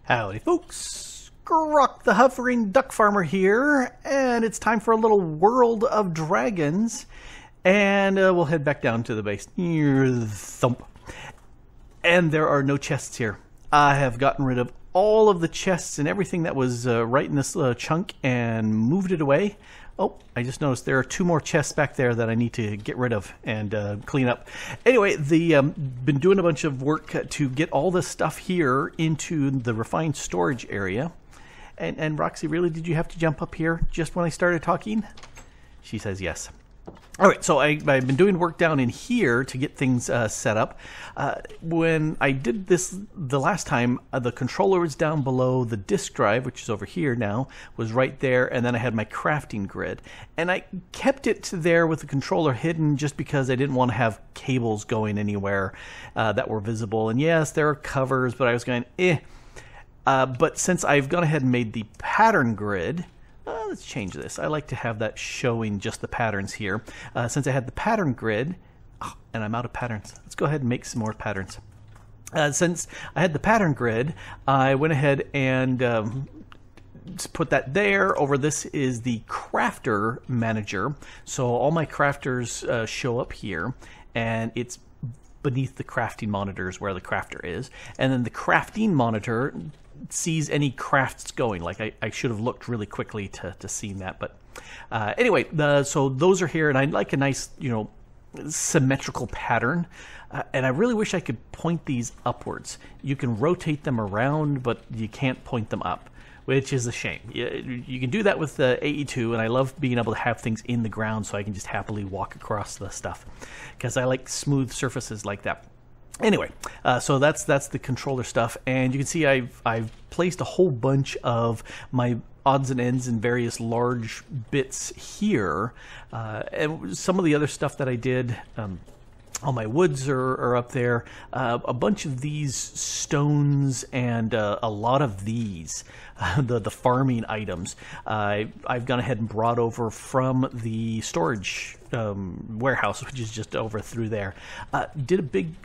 Howdy folks, Grok the hovering duck farmer here, and it's time for a little World of Dragons, and we'll head back down to the base. Thump. And there are no chests here. I have gotten rid of all of the chests and everything that was right in this chunk and moved it away. Oh, I just noticed there are two more chests back there that I need to get rid of and clean up. Anyway, been doing a bunch of work to get all this stuff here into the refined storage area. And Roxy, really, did you have to jump up here just when I started talking? She says yes. All right, so I've been doing work down in here to get things set up. When I did this the last time, the controller was down below, the disk drive, which is over here now, was right there, and then I had my crafting grid. And I kept it there with the controller hidden just because I didn't want to have cables going anywhere that were visible. And yes, there are covers, but I was going, but since I've gone ahead and made the pattern grid, let's change this. I like to have that showing just the patterns here. Since I had the pattern grid, and I'm out of patterns, let's go ahead and make some more patterns. Since I had the pattern grid, I went ahead and put that there. Over this is the crafter manager. So all my crafters show up here, and it's beneath the crafting monitors where the crafter is. And then the crafting monitor sees any crafts going. Like I should have looked really quickly to see that, but anyway, so those are here, and I like a nice, symmetrical pattern, and I really wish I could point these upwards. You can rotate them around, but you can't point them up, which is a shame. You can do that with the AE2, and I love being able to have things in the ground so I can just happily walk across the stuff, because I like smooth surfaces like that. Anyway, so that's the controller stuff, and you can see I've placed a whole bunch of my odds and ends and various large bits here, and some of the other stuff that I did. All my woods are up there. A bunch of these stones and a lot of these, the farming items, I've gone ahead and brought over from the storage warehouse, which is just over through there. Did a big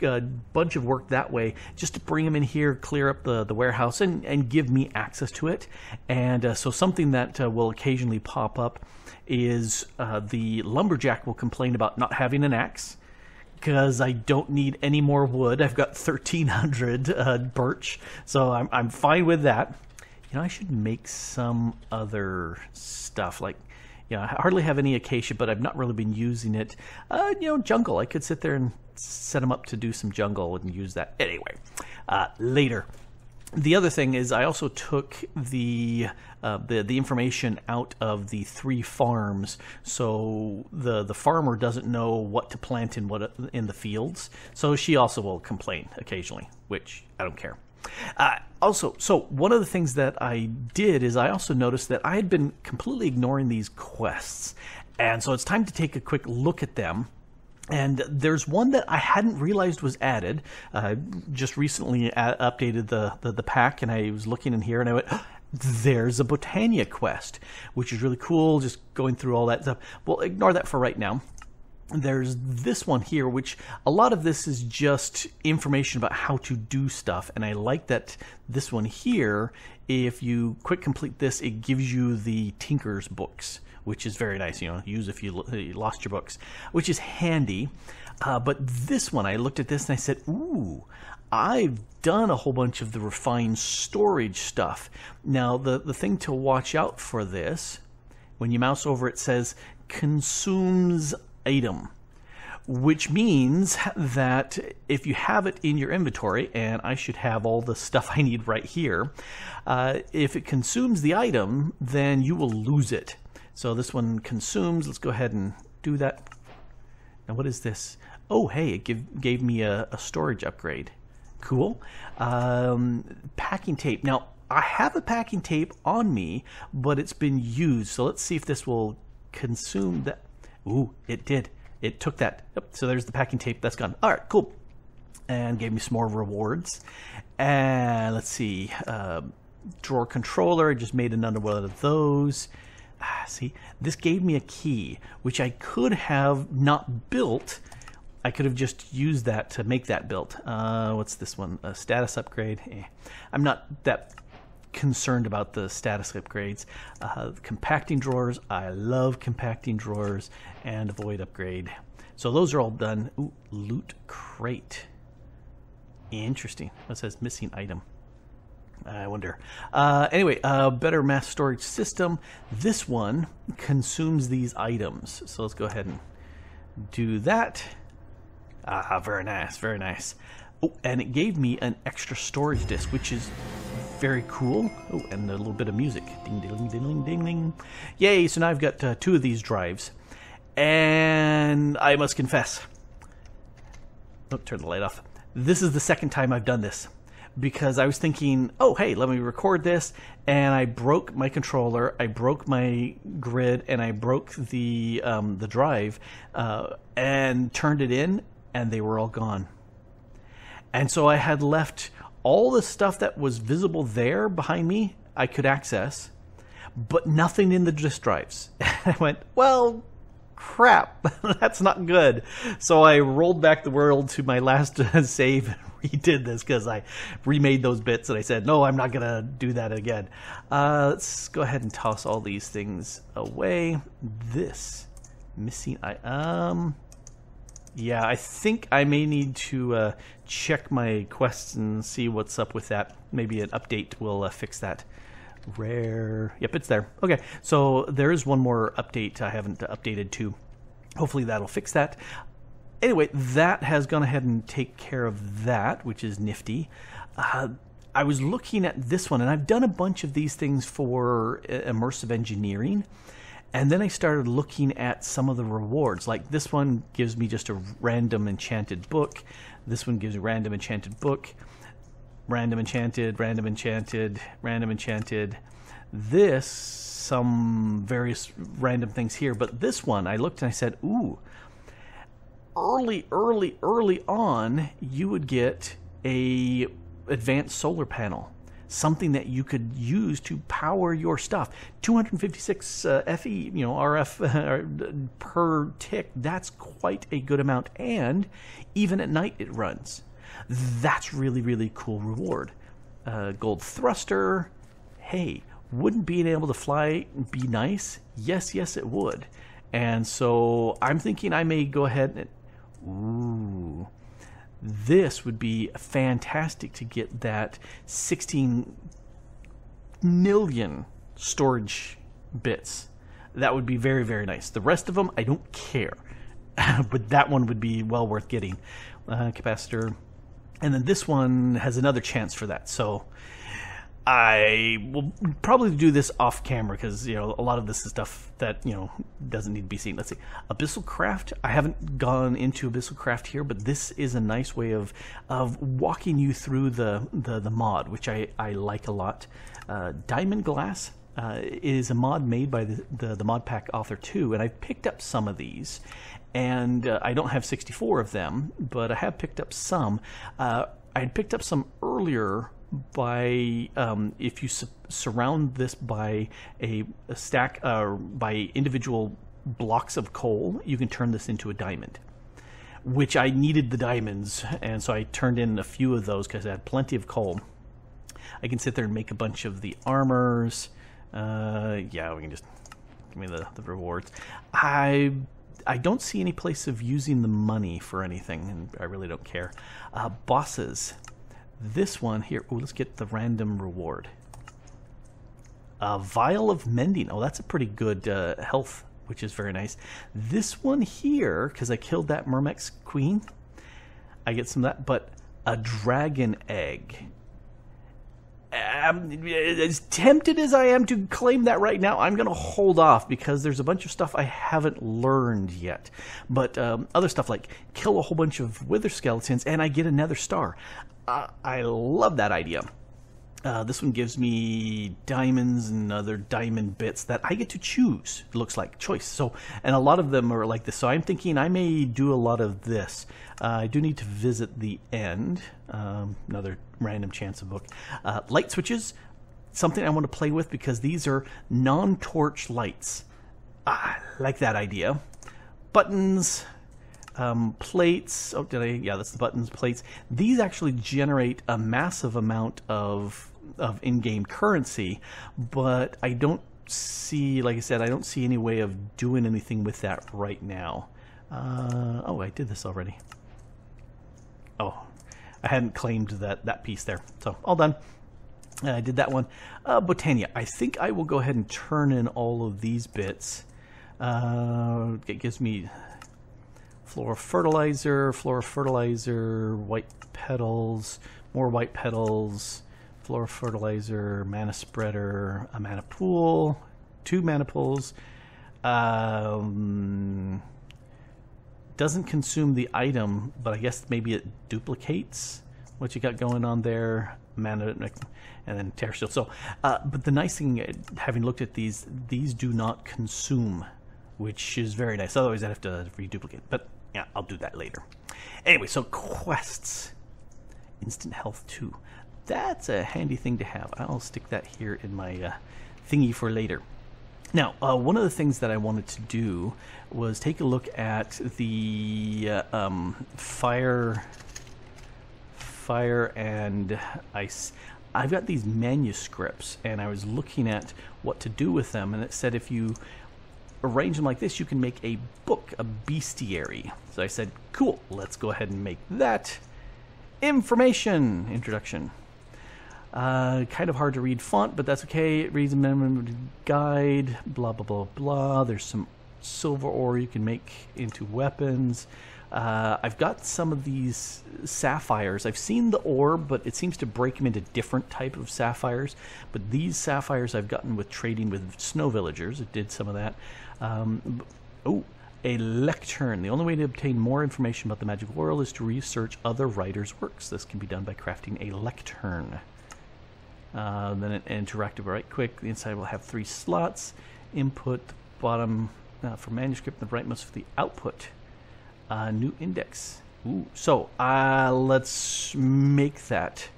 bunch of work that way just to bring them in here, clear up the warehouse, and give me access to it. And so something that will occasionally pop up is the lumberjack will complain about not having an axe, because I don't need any more wood. I've got 1,300 birch, so I'm fine with that. I should make some other stuff. Like, I hardly have any acacia, but I've not really been using it. Jungle. I could sit there and set them up to do some jungle and use that. Anyway, later. The other thing is I also took the information out of the 3 farms, so the farmer doesn't know what to plant in the fields. So she also will complain occasionally, which I don't care. Also, so one of the things that I did is I also noticed that I had been completely ignoring these quests, and so it's time to take a quick look at them. And there's one that I hadn't realized was added. Just recently updated the pack, and I was looking in here, and I went, oh, there's a Botania quest, which is really cool, just going through all that stuff. Well, ignore that for right now. There's this one here, which a lot of this is just information about how to do stuff, and I like that this one here, if you quick complete this, it gives you the Tinker's books, which is very nice, use if you lost your books, which is handy. But this one, I looked at this and I said, ooh, I've done a whole bunch of the refined storage stuff. Now, the thing to watch out for this, when you mouse over it says consumes item, which means that if you have it in your inventory, and I should have all the stuff I need right here, if it consumes the item, then you will lose it. So this one consumes. Let's go ahead and do that. Now what is this? Oh, hey, it gave me a storage upgrade. Cool. Packing tape. Now, I have a packing tape on me, but it's been used. So let's see if this will consume that. Ooh, it did. It took that. Yep, so there's the packing tape. That's gone. All right, cool. And gave me some more rewards. And let's see. Drawer controller. I just made another one of those. See, this gave me a key, which I could have not built. I could have just used that to make that built. What's this one? A status upgrade. I'm not that concerned about the status upgrades. Compacting drawers, I love compacting drawers, and avoid upgrade. So those are all done. Ooh, loot crate. Interesting. It says missing item. I wonder. Anyway, better mass storage system. This one consumes these items. So let's go ahead and do that. Very nice, very nice. Oh, and it gave me an extra storage disk, which is very cool. Oh, and a little bit of music. Ding, ding, ding, ding, ding, ding. Yay, so now I've got 2 of these drives. And I must confess. Oh, turn the light off. This is the second time I've done this. Because I was thinking, oh, hey, let me record this. And I broke my controller, I broke my grid, and I broke the drive, and turned it in, and they were all gone. And so I had left all the stuff that was visible there behind me, I could access, but nothing in the disk drives. I went, well, crap, that's not good. So I rolled back the world to my last save and redid this because I remade those bits, and I said, no, I'm not going to do that again. Let's go ahead and toss all these things away. This missing yeah, I think I may need to check my quests and see what's up with that. Maybe an update will fix that. Rare. Yep, it's there. Okay, so there is one more update I haven't updated to. Hopefully that'll fix that. Anyway, that has gone ahead and take care of that, which is nifty. I was looking at this one, and I've done a bunch of these things for immersive engineering. And then I started looking at some of the rewards. Like this one gives me just a random enchanted book. This one gives a random enchanted book. Random enchanted, random enchanted, random enchanted. This, some various random things here. But this one, I looked and I said, ooh, early on, you would get a advanced solar panel. Something that you could use to power your stuff. 256 FE, you know, RF per tick. That's quite a good amount. And even at night it runs. That's really, really cool reward. Gold thruster. Hey, wouldn't being able to fly be nice? Yes, yes, it would. And so I'm thinking I may go ahead and... Ooh... This would be fantastic to get that 16 million storage bits. That would be very, very nice. The rest of them, I don't care. But that one would be well worth getting. Capacitor. And then this one has another chance for that. So I will probably do this off camera because, you know, a lot of this is stuff that, you know, doesn't need to be seen. Let's see. Abyssal Craft. I haven't gone into Abyssal Craft here, but this is a nice way of walking you through the mod, which I like a lot. Diamond Glass is a mod made by the Mod Pack Author 2, and I've picked up some of these. And I don't have 64 of them, but I have picked up some. I had picked up some earlier by if you surround this by a stack by individual blocks of coal, you can turn this into a diamond, which I needed the diamonds, and so I turned in a few of those because I had plenty of coal. I can sit there and make a bunch of the armors. Yeah, we can just give me the rewards. I don't see any place of using the money for anything, and I really don't care. Bosses. This one here, ooh, let's get the random reward. Vial of Mending. Oh, that's a pretty good health, which is very nice. This one here, because I killed that Mermex Queen, I get some of that, but a dragon egg. As tempted as I am to claim that right now, I'm going to hold off because there's a bunch of stuff I haven't learned yet. But other stuff like kill a whole bunch of wither skeletons and I get another star. I love that idea. This one gives me diamonds and other diamond bits that I get to choose, it looks like, choice. So, and a lot of them are like this. So I'm thinking I may do a lot of this. I do need to visit the end. Another random chance of book. Light switches, something I want to play with because these are non-torch lights. I like that idea. Buttons. Plates. Oh, did I? Yeah, that's the buttons, plates. These actually generate a massive amount of in-game currency, but I don't see, like I said, I don't see any way of doing anything with that right now. Oh, I did this already. Oh, I hadn't claimed that piece there, so all done. I did that one. Botania. I think I will go ahead and turn in all of these bits. It gives me flora fertilizer, white petals, more white petals, flora fertilizer, mana spreader, a mana pool, 2 mana pools. Doesn't consume the item, but I guess maybe it duplicates what you got going on there. Mana, and then Terra Shield. So, but the nice thing, having looked at these do not consume, which is very nice. Otherwise, I'd have to reduplicate. But yeah, I'll do that later. Anyway, so quests, instant health 2. That's a handy thing to have. I'll stick that here in my thingy for later. Now, one of the things that I wanted to do was take a look at the fire and ice. I've got these manuscripts, and I was looking at what to do with them, and it said if you arrange them like this, you can make a book, a bestiary. So I said, cool, let's go ahead and make that. Information introduction. Kind of hard to read font, but that's okay. It reads a minimum guide, blah, blah, blah, blah. There's some silver ore you can make into weapons. I've got some of these sapphires. I've seen the ore, but it seems to break them into different type of sapphires. But these sapphires I've gotten with trading with snow villagers. It did some of that. Oh, a lectern. The only way to obtain more information about the magical world is to research other writers' works. This can be done by crafting a lectern. Then an interactive right quick. The inside will have 3 slots. Input, bottom for manuscript, and the rightmost for the output. New index. Ooh, so let's make that.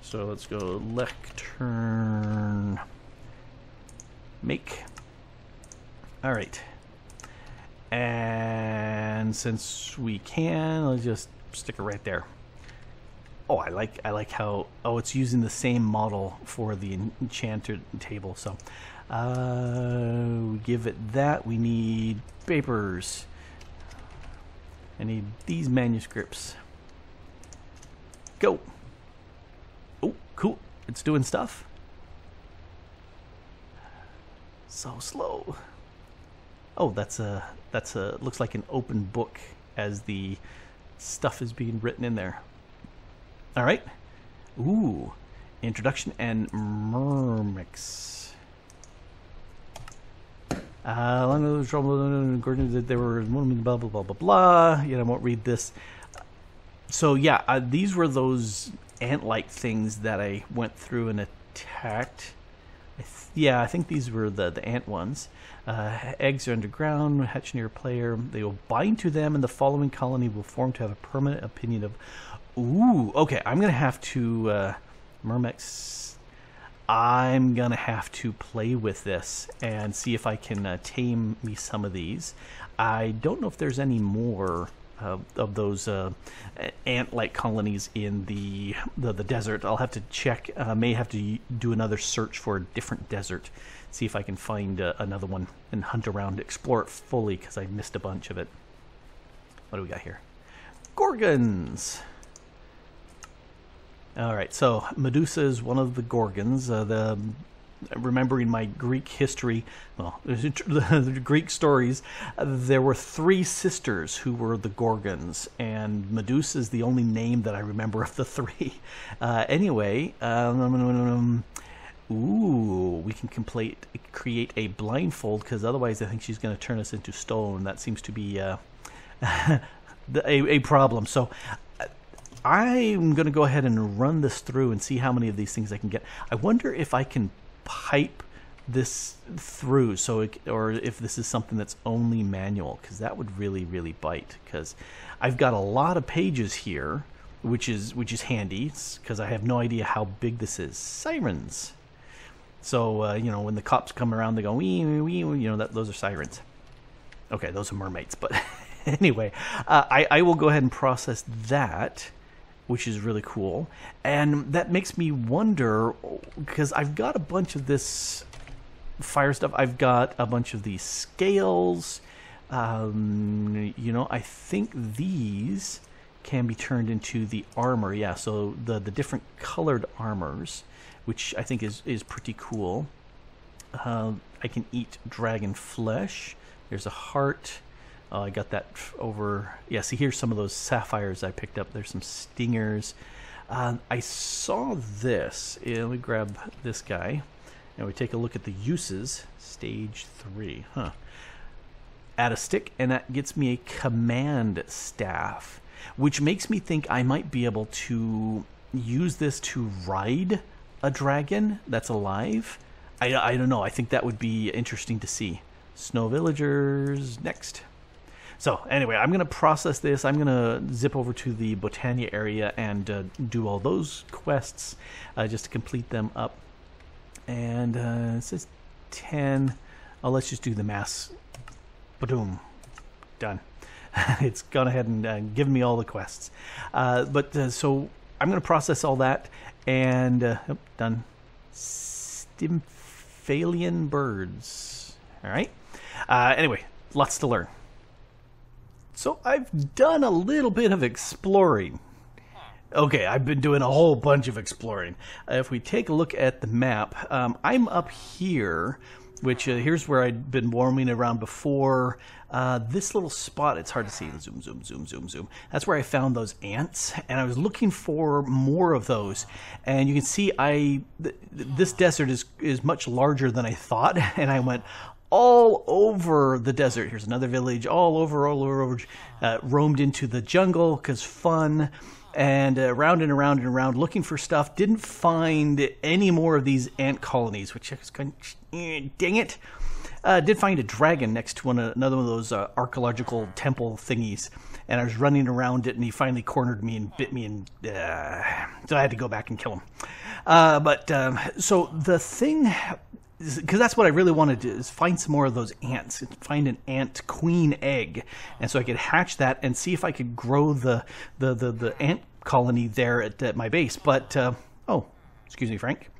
So let's go lectern. Make. All right. And since we can, let's just stick it right there. Oh, I like how it's using the same model for the enchanted table. So we give it that. We need papers. I need these manuscripts. Go. Oh, cool. It's doing stuff. So slow. Oh, that's a looks like an open book as the stuff is being written in there. All right. Ooh, introduction and myrmix. There were blah blah blah blah blah. You know, I won't read this. So yeah, these were those ant-like things that I went through and attacked. Yeah, I think these were the ant ones. Eggs are underground, hatch near a player. They will bind to them, and the following colony will form to have a permanent opinion of. Ooh, okay. I'm gonna have to Myrmex. I'm gonna have to play with this and see if I can tame me some of these. I don't know if there's any more of those ant-like colonies in the desert. I'll have to check. May have to do another search for a different desert, see if I can find another one and hunt around, explore it fully, because I missed a bunch of it. What do we got here? Gorgons. All right, so Medusa is one of the Gorgons. Remembering my Greek history, well, the Greek stories, there were 3 sisters who were the Gorgons, and Medusa is the only name that I remember of the 3. Anyway, ooh, we can create a blindfold, because otherwise I think she's going to turn us into stone. That seems to be a problem. So I'm going to go ahead and run this through and see how many of these things I can get. I wonder if I can pipe this through, or if this is something that's only manual, because that would really bite, because I've got a lot of pages here, which is handy, because I have no idea how big this is. Sirens. So you know, when the cops come around, they go wee wee wee, you know, those are sirens. Okay, those are mermaids, but anyway, I will go ahead and process that, which is really cool. And that makes me wonder, because I've got a bunch of this fire stuff. I've got a bunch of these scales. You know, I think these can be turned into the armor. Yeah, so the different colored armors, which I think is pretty cool. I can eat dragon flesh. There's a heart. I got that over. Yeah, see, here's some of those sapphires I picked up. There's some stingers. I saw this. Yeah, let me grab this guy. And we take a look at the uses. Stage 3. Huh. Add a stick, and that gets me a command staff, which makes me think I might be able to use this to ride a dragon that's alive. I don't know. I think that would be interesting to see. Snow villagers next. So anyway, I'm going to process this. I'm going to zip over to the Botania area and do all those quests just to complete them up. And it says 10. Oh, let's just do the mass. Boom. Done. It's gone ahead and given me all the quests. So I'm going to process all that. And done. Stymphalian birds. All right. Anyway, lots to learn. So I've done a little bit of exploring. Okay, I've been doing a whole bunch of exploring. If we take a look at the map, I'm up here, which here's where I'd been roaming around before. This little spot, it's hard to see. Zoom, zoom, zoom, zoom, zoom. That's where I found those ants, and I was looking for more of those. And you can see this desert is much larger than I thought, and I went all over the desert. Here's another village, all over, roamed into the jungle because fun. And around and around and around, looking for stuff. Didn't find any more of these ant colonies, which I was going, dang it. Did find a dragon next to another one of those archaeological temple thingies. And I was running around it, and he finally cornered me and bit me, and so I had to go back and kill him. So the thing, because that's what I really wanted to do, is find some more of those ants, find an ant queen egg, and so I could hatch that and see if I could grow the ant colony there at my base. But oh, excuse me, Frank,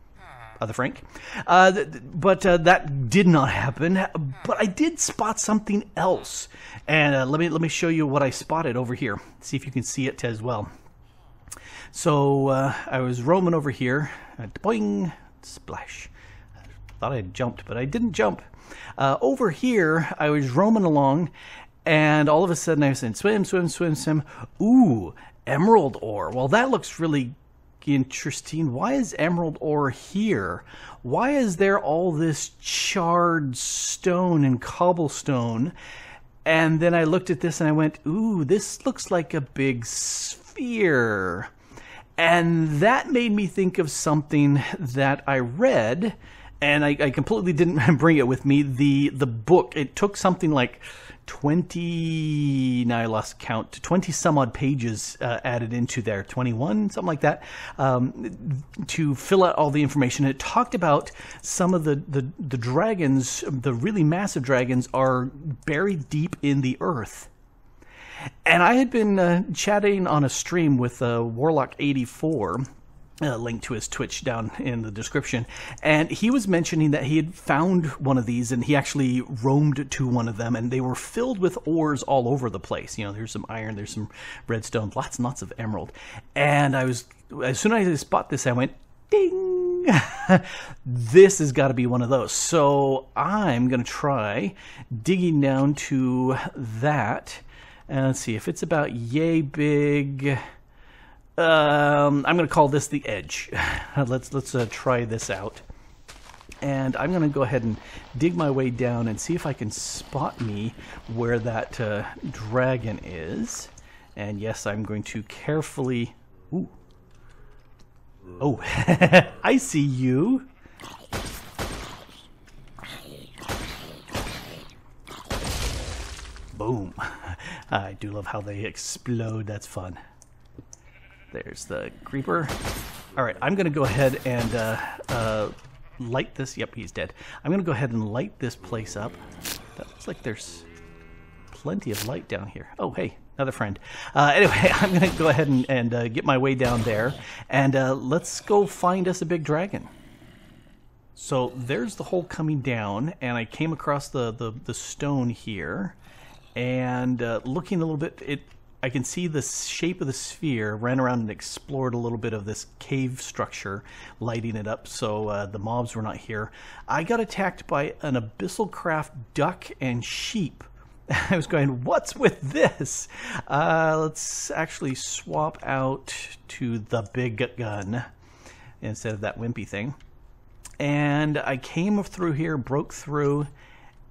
other Frank. That did not happen. But I did spot something else, and let me show you what I spotted over here. See if you can see it as well. So I was roaming over here. Boing, splash. Thought I had jumped, but I didn't jump. Over here, I was roaming along, and all of a sudden I was saying, swim, swim, swim, swim. Ooh, emerald ore. Well, that looks really interesting. Why is emerald ore here? Why is there all this charred stone and cobblestone? And then I looked at this and I went, ooh, this looks like a big sphere. And that made me think of something that I read. And I completely didn't bring it with me. The book, it took something like 20, now I lost count, 20 some odd pages added into there, 21, something like that, to fill out all the information. It talked about some of the dragons, the really massive dragons, are buried deep in the earth. And I had been chatting on a stream with Warlock84, link to his Twitch down in the description, and he was mentioning that he had found one of these, and he actually roamed to one of them, and they were filled with ores all over the place. You know, there's some iron, there's some redstone, lots and lots of emerald. And I was, as soon as I spot this, I went, ding! This has got to be one of those. So I'm going to try digging down to that, and let's see if it's about yay big. I'm going to call this the edge. Let's try this out. And I'm going to go ahead and dig my way down and see if I can spot me where that dragon is. And yes, I'm going to carefully... Ooh. Oh, I see you. Boom. I do love how they explode. That's fun. There's the creeper. All right, I'm going to go ahead and light this. Yep, he's dead. I'm going to go ahead and light this place up. That looks like there's plenty of light down here. Oh, hey, another friend. Anyway, I'm going to go ahead and get my way down there, and let's go find us a big dragon. So there's the hole coming down, and I came across the stone here, and looking a little bit, I can see the shape of the sphere. Ran around and explored a little bit of this cave structure, lighting it up so the mobs were not here. I got attacked by an abyssal craft duck and sheep. I was going, what's with this? Let's actually swap out to the big gun instead of that wimpy thing. And I came through here, broke through,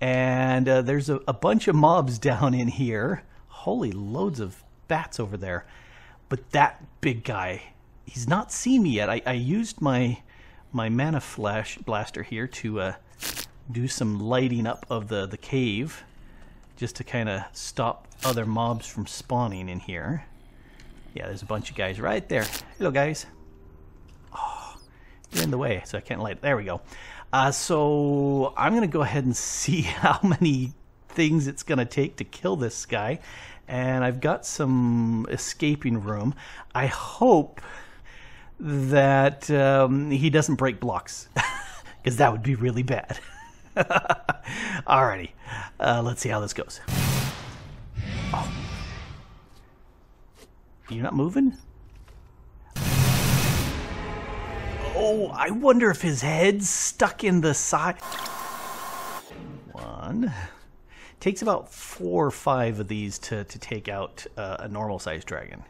and there's a bunch of mobs down in here. Holy loads of bats over there. But that big guy, he's not seen me yet. I used my mana flash blaster here to do some lighting up of the cave, just to kind of stop other mobs from spawning in here. Yeah, there's a bunch of guys right there. Hello, guys. Oh, you're in the way, so I can't light. There we go. So I'm going to go ahead and see how many things it's going to take to kill this guy. And I've got some escaping room. I hope that he doesn't break blocks, because that would be really bad. Alrighty, let's see how this goes. Oh. You're not moving? Oh, I wonder if his head's stuck in the side. One. Takes about 4 or 5 of these to take out a normal-sized dragon.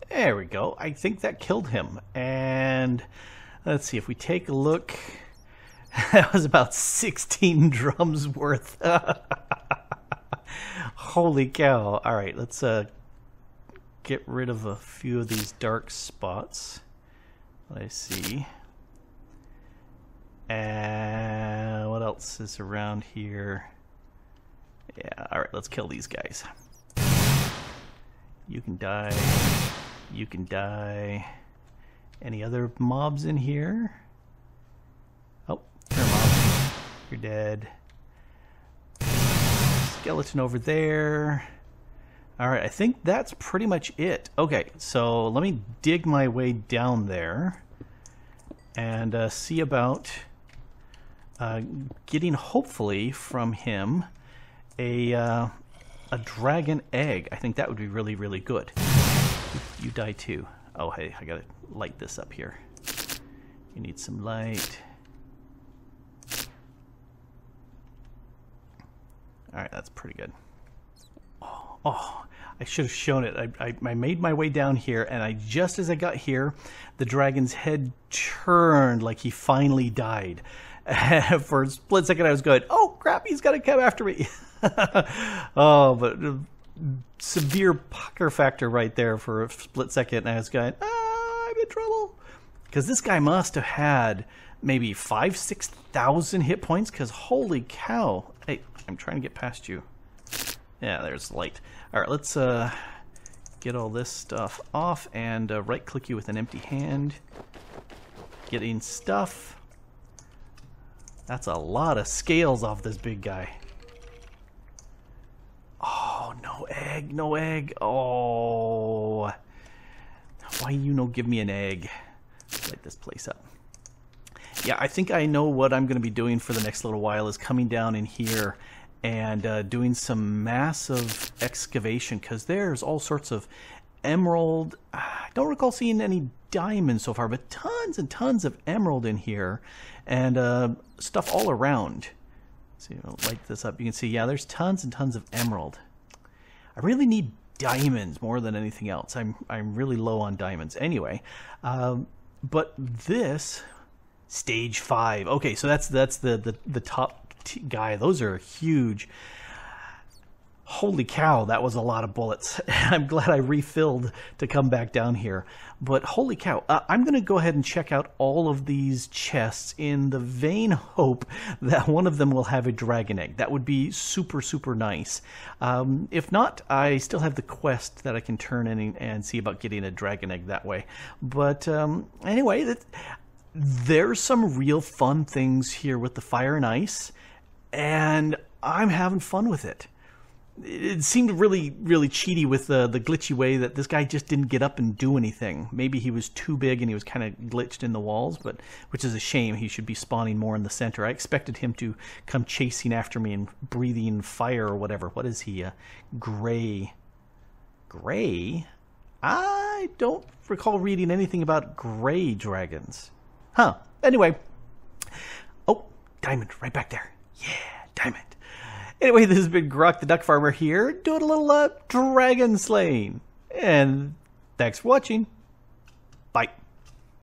There we go. I think that killed him. And let's see, if we take a look, that was about 16 drums worth. Holy cow. All right, let's get rid of a few of these dark spots. Let's see. And what else is around here? Yeah, all right, let's kill these guys. You can die. You can die. Any other mobs in here? Oh, you're a mob. You're dead. Skeleton over there. Alright, I think that's pretty much it. Okay, so let me dig my way down there and see about getting, hopefully, from him a dragon egg. I think that would be really, really good. You die too. Oh, hey, I gotta light this up here. You need some light. Alright, that's pretty good. Oh, I should have shown it. I made my way down here, and just as I got here, the dragon's head turned like he finally died. For a split second, I was going, oh crap, he's gonna come after me. Oh, but severe pucker factor right there for a split second, and I was going, I'm in trouble. Because this guy must have had maybe 5,000-6,000 hit points, because holy cow. Hey, I'm trying to get past you. Yeah, there's light. Alright, let's get all this stuff off and right click you with an empty hand. Getting stuff. That's a lot of scales off this big guy. Oh, no egg, no egg. Oh, why you no give me an egg? Let's light this place up. Yeah, I think I know what I'm going to be doing for the next little while is coming down in here and doing some massive excavation, because there's all sorts of emerald. I don't recall seeing any diamonds so far, but tons and tons of emerald in here and stuff all around. See, I'll light this up. You can see, yeah, there's tons and tons of emerald. I really need diamonds more than anything else. I'm really low on diamonds. Anyway, but this stage 5. Okay, so that's the top guy. Those are huge. Holy cow, that was a lot of bullets. I'm glad I refilled to come back down here. But holy cow, I'm going to go ahead and check out all of these chests in the vain hope that one of them will have a dragon egg. That would be super, super nice. If not, I still have the quest that I can turn in and see about getting a dragon egg that way. But anyway, there's some real fun things here with the fire and ice, and I'm having fun with it. It seemed really, really cheaty with the glitchy way that this guy just didn't get up and do anything. Maybe he was too big and he was kind of glitched in the walls, but which is a shame. He should be spawning more in the center. I expected him to come chasing after me and breathing fire or whatever. What is he? Gray. Gray? I don't recall reading anything about gray dragons. Huh. Anyway. Oh, diamond right back there. Yeah, diamond. Anyway, this has been Grok the Duck Farmer here, doing a little dragon slaying. And thanks for watching.